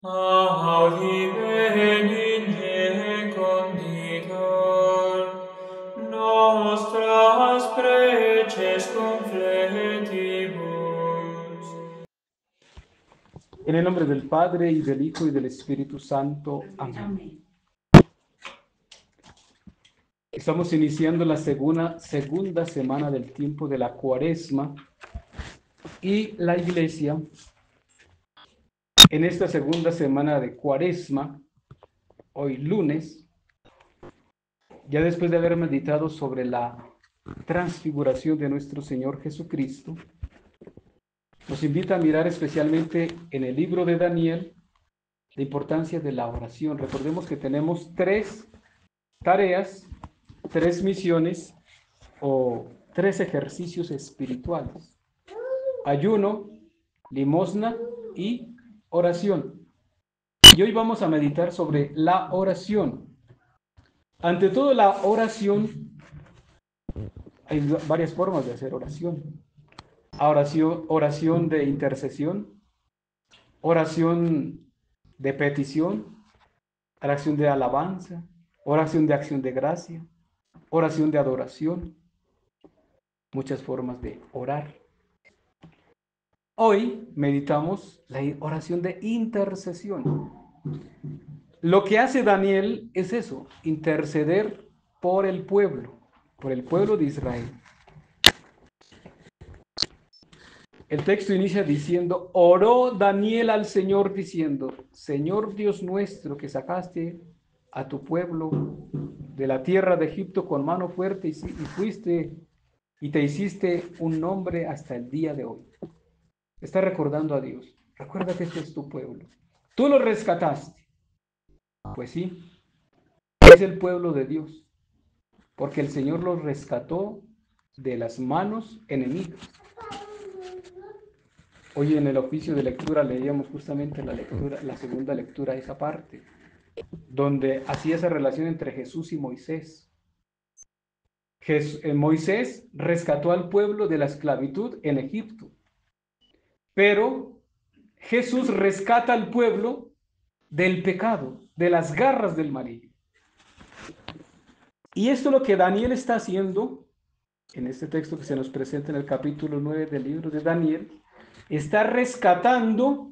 Audi benigne conditor, nostras preces confletibus. En el nombre del Padre, y del Hijo, y del Espíritu Santo. Amén. Estamos iniciando la segunda semana del tiempo de la Cuaresma, y la Iglesia, en esta segunda semana de Cuaresma, hoy lunes, ya después de haber meditado sobre la transfiguración de nuestro Señor Jesucristo, nos invita a mirar especialmente en el libro de Daniel la importancia de la oración. Recordemos que tenemos tres tareas, tres misiones o tres ejercicios espirituales: ayuno, limosna y oración. Y hoy vamos a meditar sobre la oración. Ante todo, la oración, hay varias formas de hacer oración. Oración de intercesión, oración de petición, oración de alabanza, oración de acción de gracia, oración de adoración, muchas formas de orar. Hoy meditamos la oración de intercesión. Lo que hace Daniel es eso, interceder por el pueblo de Israel. El texto inicia diciendo: oró Daniel al Señor diciendo: Señor Dios nuestro, que sacaste a tu pueblo de la tierra de Egipto con mano fuerte y fuiste y te hiciste un nombre hasta el día de hoy. Está recordando a Dios. Recuerda que este es tu pueblo. Tú lo rescataste. Pues sí, es el pueblo de Dios, porque el Señor los rescató de las manos enemigas. Hoy en el oficio de lectura leíamos justamente la segunda lectura, esa parte, donde hacía esa relación entre Jesús y Moisés. Moisés rescató al pueblo de la esclavitud en Egipto, pero Jesús rescata al pueblo del pecado, de las garras del maligno. Y esto es lo que Daniel está haciendo en este texto que se nos presenta en el capítulo 9 del libro de Daniel. Está rescatando,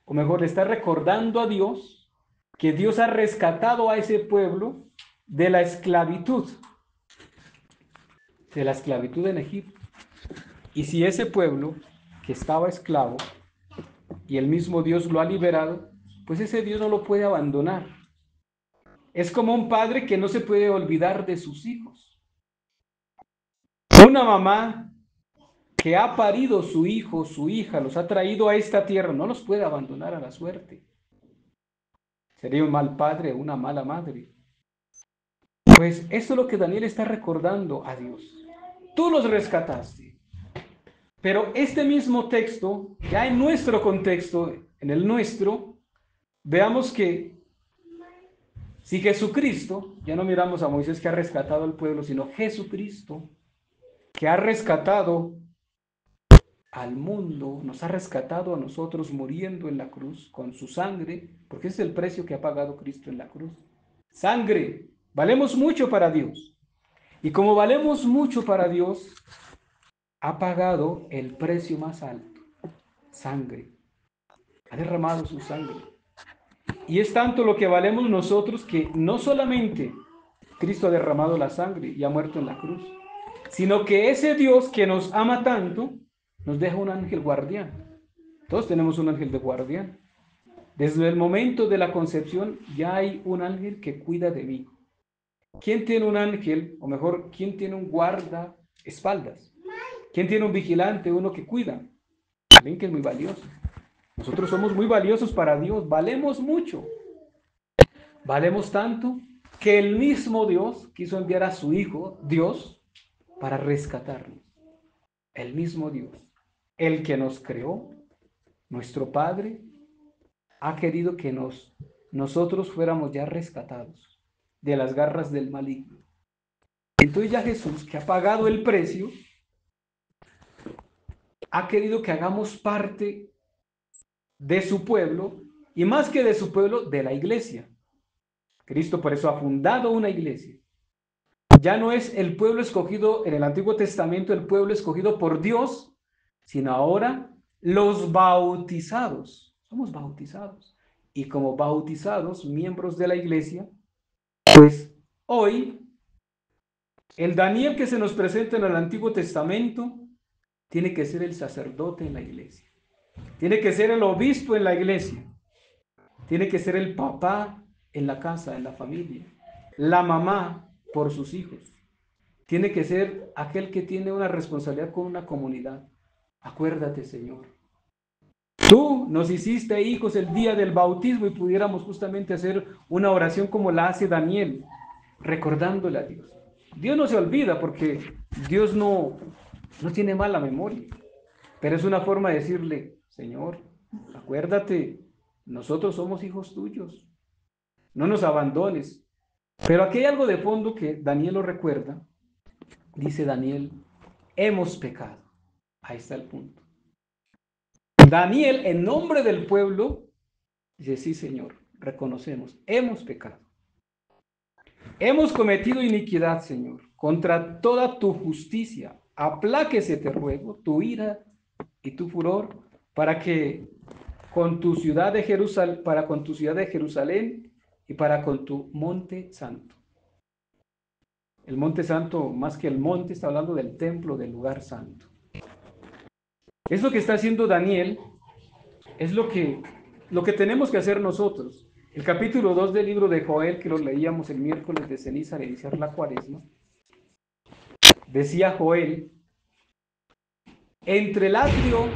o mejor, le está recordando a Dios que Dios ha rescatado a ese pueblo de la esclavitud en Egipto. Y si ese pueblo que estaba esclavo y el mismo Dios lo ha liberado, pues ese Dios no lo puede abandonar. Es como un padre que no se puede olvidar de sus hijos. Una mamá que ha parido su hijo, su hija, los ha traído a esta tierra, no los puede abandonar a la suerte. Sería un mal padre, una mala madre. Pues eso es lo que Daniel está recordando a Dios. Tú los rescataste. Pero este mismo texto, ya en nuestro contexto, en el nuestro, veamos que si Jesucristo, ya no miramos a Moisés que ha rescatado al pueblo, sino Jesucristo, que ha rescatado al mundo, nos ha rescatado a nosotros muriendo en la cruz con su sangre, porque ese es el precio que ha pagado Cristo en la cruz. Sangre, valemos mucho para Dios. Y como valemos mucho para Dios, ha pagado el precio más alto, sangre. Ha derramado su sangre. Y es tanto lo que valemos nosotros que no solamente Cristo ha derramado la sangre y ha muerto en la cruz, sino que ese Dios que nos ama tanto nos deja un ángel guardián. Todos tenemos un ángel de guardián. Desde el momento de la concepción ya hay un ángel que cuida de mí. ¿Quién tiene un ángel? O mejor, ¿quién tiene un guardaespaldas? ¿Quién tiene un vigilante, uno que cuida? Alguien que es muy valioso. Nosotros somos muy valiosos para Dios, valemos mucho. Valemos tanto que el mismo Dios quiso enviar a su Hijo, Dios, para rescatarnos. El mismo Dios, el que nos creó, nuestro Padre, ha querido que nosotros fuéramos ya rescatados de las garras del maligno. Entonces ya Jesús, que ha pagado el precio, ha querido que hagamos parte de su pueblo y más que de su pueblo, de la iglesia. Cristo por eso ha fundado una iglesia. Ya no es el pueblo escogido en el Antiguo Testamento, el pueblo escogido por Dios, sino ahora los bautizados. Somos bautizados. Y como bautizados, miembros de la iglesia, pues hoy el Daniel que se nos presenta en el Antiguo Testamento tiene que ser el sacerdote en la iglesia. Tiene que ser el obispo en la iglesia. Tiene que ser el papá en la casa, en la familia. La mamá por sus hijos. Tiene que ser aquel que tiene una responsabilidad con una comunidad. Acuérdate, Señor. Tú nos hiciste hijos el día del bautismo y pudiéramos justamente hacer una oración como la hace Daniel, recordándole a Dios. Dios no se olvida porque Dios no tiene mala memoria, pero es una forma de decirle, Señor, acuérdate, nosotros somos hijos tuyos, no nos abandones. Pero aquí hay algo de fondo que Daniel lo recuerda. Dice Daniel, hemos pecado. Ahí está el punto. Daniel, en nombre del pueblo, dice, sí, Señor, reconocemos, hemos pecado. Hemos cometido iniquidad, Señor, contra toda tu justicia. Apláquese, te ruego, tu ira y tu furor, para con tu ciudad de Jerusalén y para con tu monte santo. El monte santo, más que el monte, está hablando del templo, del lugar santo. Es lo que está haciendo Daniel, es lo que tenemos que hacer nosotros. El capítulo 2 del libro de Joel, que lo leíamos el miércoles de ceniza al iniciar la cuaresma, decía Joel, entre el atrio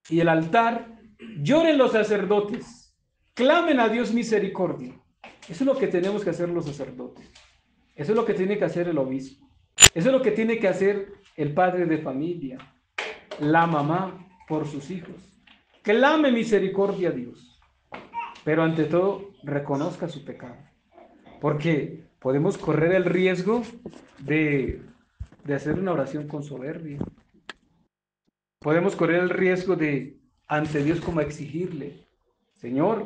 y el altar lloren los sacerdotes, clamen a Dios misericordia. Eso es lo que tenemos que hacer los sacerdotes. Eso es lo que tiene que hacer el obispo. Eso es lo que tiene que hacer el padre de familia, la mamá por sus hijos. Clame misericordia a Dios, pero ante todo reconozca su pecado, porque podemos correr el riesgo de hacer una oración con soberbia. Podemos correr el riesgo de ante Dios como exigirle, Señor,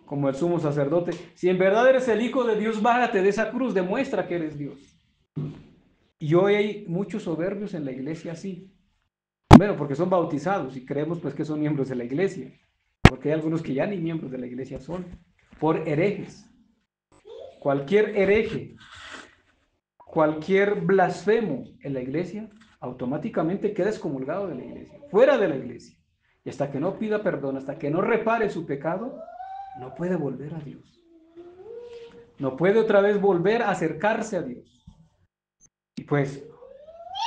como el sumo sacerdote, si en verdad eres el Hijo de Dios, bájate de esa cruz, demuestra que eres Dios. Y hoy hay muchos soberbios en la iglesia así. Bueno, porque son bautizados y creemos pues que son miembros de la iglesia, porque hay algunos que ya ni miembros de la iglesia son, por herejes. Cualquier hereje, cualquier blasfemo en la iglesia, automáticamente queda excomulgado de la iglesia, fuera de la iglesia. Y hasta que no pida perdón, hasta que no repare su pecado, no puede volver a Dios. No puede otra vez volver a acercarse a Dios. Y pues,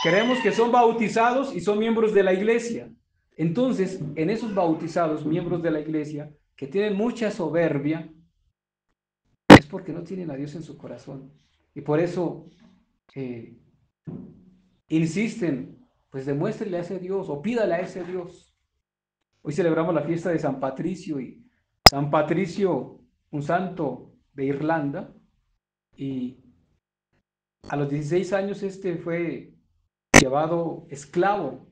creemos que son bautizados y son miembros de la iglesia. Entonces, en esos bautizados, miembros de la iglesia, que tienen mucha soberbia, es porque no tienen a Dios en su corazón. Y por eso insisten, pues demuéstrele a ese Dios o pídale a ese Dios. Hoy celebramos la fiesta de San Patricio y San Patricio, un santo de Irlanda, y a los 16 años fue llevado esclavo.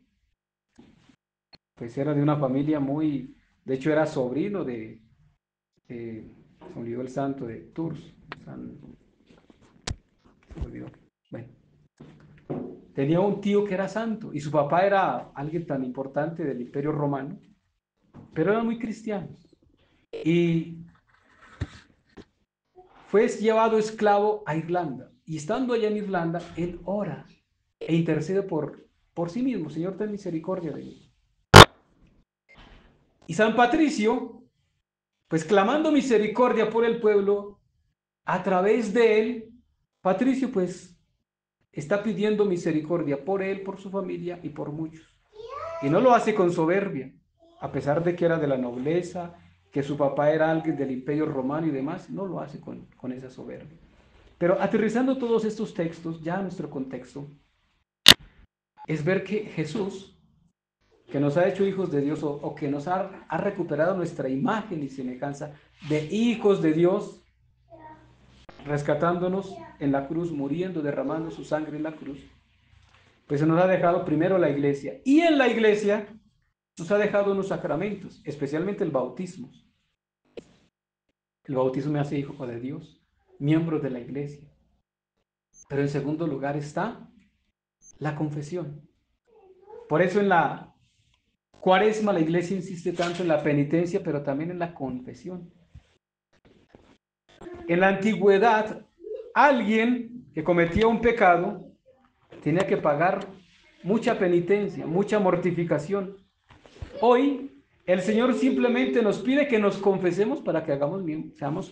Pues era de una familia de hecho era sobrino se me olvidó el santo de Tours, se me olvidó. Bueno, tenía un tío que era santo y su papá era alguien tan importante del Imperio Romano, pero eran muy cristianos. Y fue llevado esclavo a Irlanda. Y estando allá en Irlanda, él ora e intercede por sí mismo. Señor, ten misericordia de mí. Y San Patricio, pues clamando misericordia por el pueblo, a través de él, Patricio pues está pidiendo misericordia por él, por su familia y por muchos. Y no lo hace con soberbia, a pesar de que era de la nobleza, que su papá era alguien del Imperio Romano y demás, no lo hace con esa soberbia. Pero aterrizando todos estos textos ya a nuestro contexto, es ver que Jesús, que nos ha hecho hijos de Dios o que nos ha recuperado nuestra imagen y semejanza de hijos de Dios, rescatándonos en la cruz, muriendo, derramando su sangre en la cruz, pues se nos ha dejado primero la iglesia. Y en la iglesia nos ha dejado unos sacramentos, especialmente el bautismo. El bautismo me hace hijo de Dios, miembro de la iglesia. Pero en segundo lugar está la confesión. Por eso en la Cuaresma la iglesia insiste tanto en la penitencia, pero también en la confesión. En la antigüedad, alguien que cometía un pecado tenía que pagar mucha penitencia, mucha mortificación. Hoy, el Señor simplemente nos pide que nos confesemos para que seamos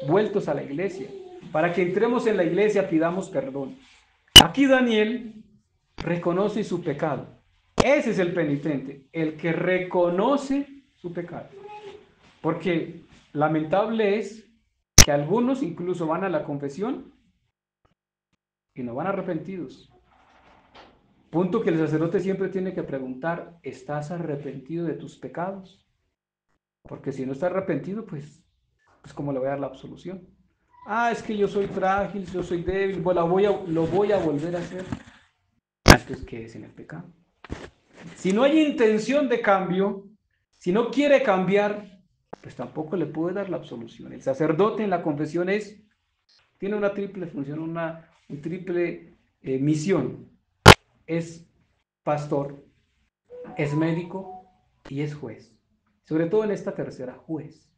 vueltos a la iglesia, para que entremos en la iglesia, pidamos perdón. Aquí Daniel reconoce su pecado. Ese es el penitente, el que reconoce su pecado. Porque lamentable es que algunos incluso van a la confesión y no van arrepentidos. Punto que el sacerdote siempre tiene que preguntar, ¿estás arrepentido de tus pecados? Porque si no está arrepentido, pues ¿cómo le voy a dar la absolución? Ah, es que yo soy frágil, yo soy débil, lo voy a volver a hacer. Entonces, ¿qué es en el pecado? Si no hay intención de cambio, si no quiere cambiar, pues tampoco le puede dar la absolución. El sacerdote en la confesión tiene una triple función, una triple misión. Es pastor, es médico y es juez. Sobre todo en esta tercera, juez.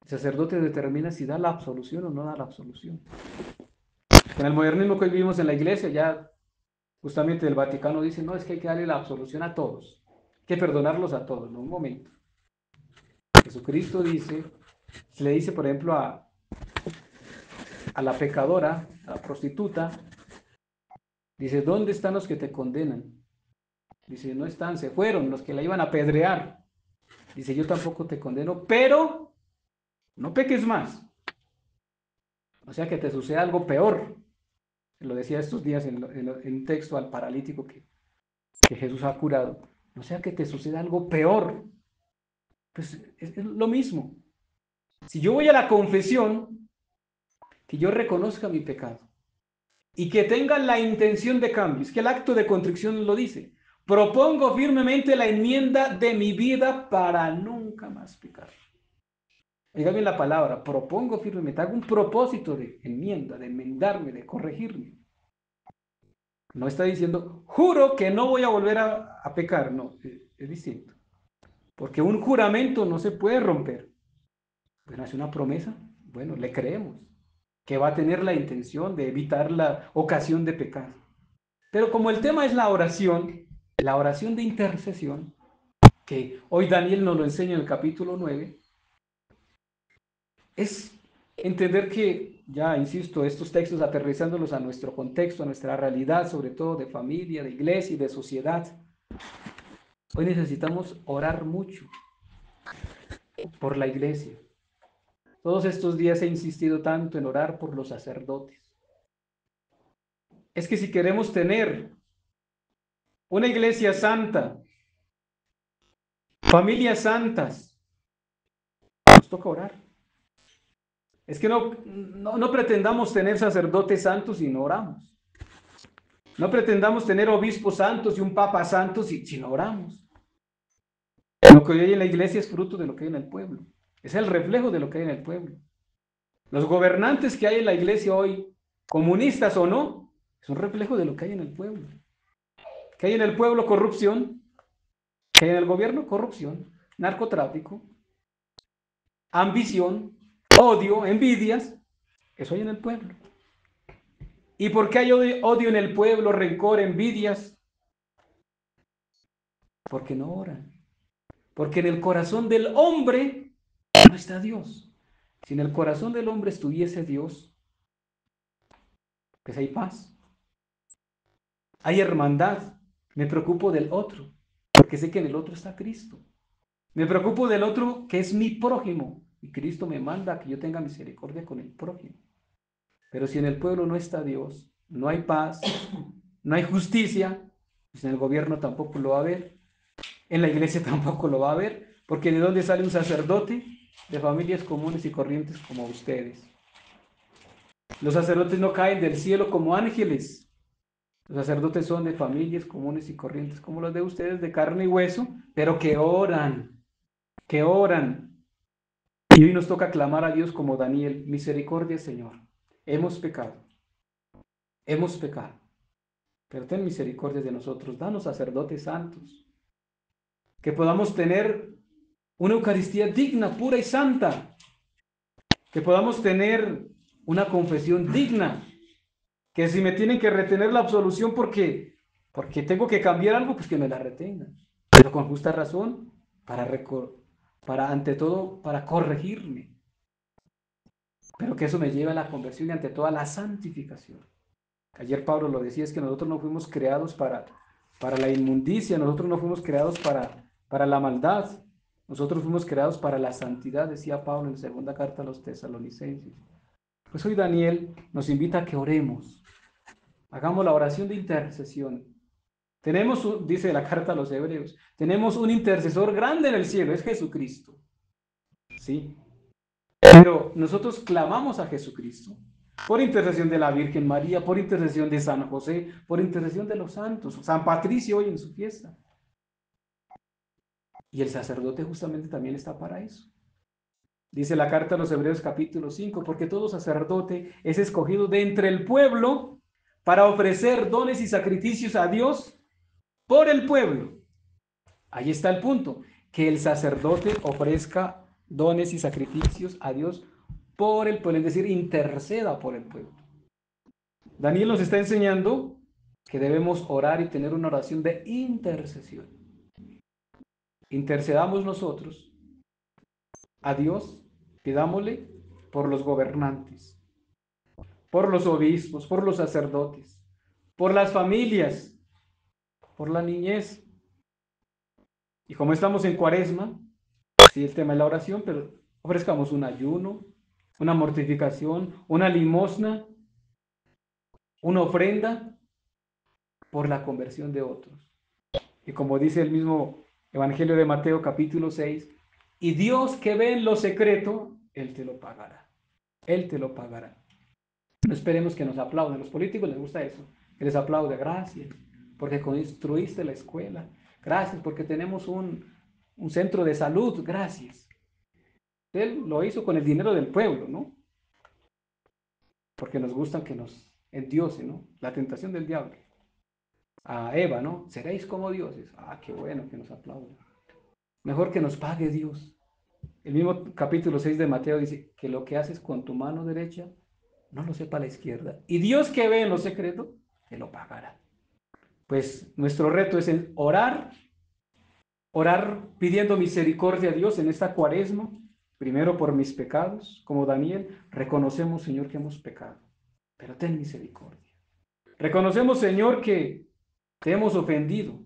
El sacerdote determina si da la absolución o no da la absolución. Con el modernismo que hoy vivimos en la iglesia, ya justamente el Vaticano dice, no, es que hay que darle la absolución a todos, hay que perdonarlos a todos. No, un momento. Jesucristo dice, se le dice por ejemplo a la pecadora, a la prostituta, dice, ¿dónde están los que te condenan? Dice, no están, se fueron los que la iban a apedrear. Dice, yo tampoco te condeno, pero no peques más. O sea, que te suceda algo peor. Lo decía estos días en un texto al paralítico que Jesús ha curado. O sea, que te suceda algo peor. Pues es lo mismo. Si yo voy a la confesión, que yo reconozca mi pecado y que tenga la intención de cambio. Es que el acto de contrición lo dice. Propongo firmemente la enmienda de mi vida para nunca más pecar. Oiga bien la palabra, propongo firmemente, hago un propósito de enmienda, de enmendarme, de corregirme. No está diciendo, juro que no voy a volver a pecar. No, es distinto. Porque un juramento no se puede romper. Bueno, hace una promesa, bueno, le creemos que va a tener la intención de evitar la ocasión de pecar. Pero como el tema es la oración de intercesión, que hoy Daniel nos lo enseña en el capítulo 9, es entender que, ya insisto, estos textos aterrizándolos a nuestro contexto, a nuestra realidad, sobre todo de familia, de iglesia y de sociedad, hoy necesitamos orar mucho por la iglesia. Todos estos días he insistido tanto en orar por los sacerdotes. Es que si queremos tener una iglesia santa, familias santas, nos toca orar. Es que no pretendamos tener sacerdotes santos si no oramos. No pretendamos tener obispos santos y un papa santo si no oramos. Lo que hoy hay en la iglesia es fruto de lo que hay en el pueblo. Es el reflejo de lo que hay en el pueblo. Los gobernantes que hay en la iglesia hoy, comunistas o no, es un reflejo de lo que hay en el pueblo. Que hay en el pueblo corrupción, que hay en el gobierno corrupción, narcotráfico, ambición, odio, envidias, eso hay en el pueblo. ¿Y por qué hay odio en el pueblo, rencor, envidias? Porque no oran. Porque en el corazón del hombre no está Dios. Si en el corazón del hombre estuviese Dios, pues hay paz, hay hermandad. Me preocupo del otro, porque sé que en el otro está Cristo. Me preocupo del otro que es mi prójimo, y Cristo me manda a que yo tenga misericordia con el prójimo. Pero si en el pueblo no está Dios, no hay paz, no hay justicia, pues en el gobierno tampoco lo va a haber, en la iglesia tampoco lo va a haber, porque ¿de dónde sale un sacerdote? De familias comunes y corrientes como ustedes. Los sacerdotes no caen del cielo como ángeles. Los sacerdotes son de familias comunes y corrientes como las de ustedes, de carne y hueso, pero que oran, que oran. Y hoy nos toca clamar a Dios como Daniel, misericordia, Señor. Hemos pecado, pero ten misericordia de nosotros. Danos sacerdotes santos, que podamos tener una Eucaristía digna, pura y santa, que podamos tener una confesión digna, que si me tienen que retener la absolución porque tengo que cambiar algo, pues que me la retengan, pero con justa razón, para ante todo, para corregirme, pero que eso me lleve a la conversión y ante todo a la santificación. Ayer Pablo lo decía, es que nosotros no fuimos creados para la inmundicia, nosotros no fuimos creados para la maldad, nosotros fuimos creados para la santidad, decía Pablo en la segunda carta a los Tesalonicenses. Pues hoy Daniel nos invita a que oremos, hagamos la oración de intercesión. Tenemos, dice la carta a los Hebreos, tenemos un intercesor grande en el cielo, es Jesucristo. ¿Sí? Pero nosotros clamamos a Jesucristo por intercesión de la Virgen María, por intercesión de San José, por intercesión de los santos, San Patricio hoy en su fiesta. Y el sacerdote justamente también está para eso. Dice la carta a los Hebreos capítulo 5, porque todo sacerdote es escogido de entre el pueblo para ofrecer dones y sacrificios a Dios por el pueblo. Ahí está el punto, que el sacerdote ofrezca dones y sacrificios a Dios por el pueblo, es decir, interceda por el pueblo. Daniel nos está enseñando que debemos orar y tener una oración de intercesión. Intercedamos nosotros a Dios, pidámosle por los gobernantes, por los obispos, por los sacerdotes, por las familias, por la niñez. Y como estamos en Cuaresma, sí, el tema es la oración, pero ofrezcamos un ayuno, una mortificación, una limosna, una ofrenda por la conversión de otros. Y como dice el mismo Evangelio de Mateo capítulo 6, y Dios que ve en lo secreto, Él te lo pagará. Él te lo pagará. No esperemos que nos aplaudan. A los políticos les gusta eso, que les aplaude. Gracias porque construiste la escuela. Gracias porque tenemos un centro de salud. Gracias. Él lo hizo con el dinero del pueblo, ¿no? Porque nos gustan que nos endiosen, ¿no? La tentación del diablo. A Eva, ¿no? Seréis como dioses. Ah, qué bueno que nos aplaudan. Mejor que nos pague Dios. El mismo capítulo 6 de Mateo dice que lo que haces con tu mano derecha, no lo sepa la izquierda. Y Dios que ve en lo secreto, te lo pagará. Pues nuestro reto es orar pidiendo misericordia a Dios en esta Cuaresma, primero por mis pecados, como Daniel, reconocemos, Señor, que hemos pecado, pero ten misericordia. Reconocemos, Señor, que te hemos ofendido,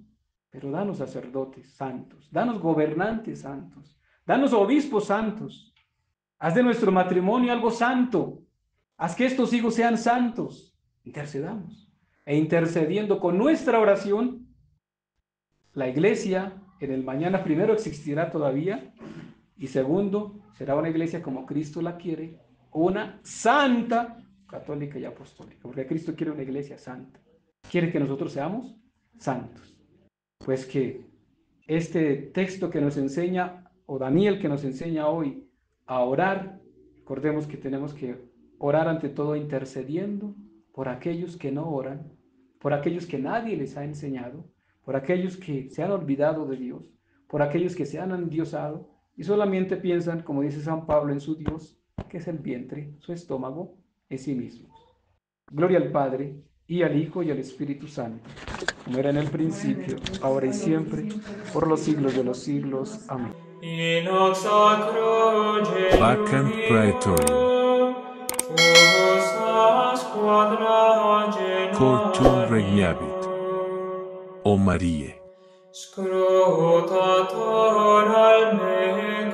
pero danos sacerdotes santos, danos gobernantes santos, danos obispos santos, haz de nuestro matrimonio algo santo, haz que estos hijos sean santos, intercedamos. E intercediendo con nuestra oración, la iglesia en el mañana primero existirá todavía y segundo, será una iglesia como Cristo la quiere, una santa, católica y apostólica, porque Cristo quiere una iglesia santa, quiere que nosotros seamos santos. Pues que este texto que nos enseña, o Daniel que nos enseña hoy a orar, recordemos que tenemos que orar ante todo intercediendo por aquellos que no oran, por aquellos que nadie les ha enseñado, por aquellos que se han olvidado de Dios, por aquellos que se han endiosado y solamente piensan, como dice San Pablo, en su Dios, que es el vientre, su estómago, en sí mismos. Gloria al Padre, y al Hijo, y al Espíritu Santo, como era en el principio, ahora y siempre, por los siglos de los siglos. Amén. Vacant Praetorium. Cor tuum regnabit, O Marie. Scrutator almen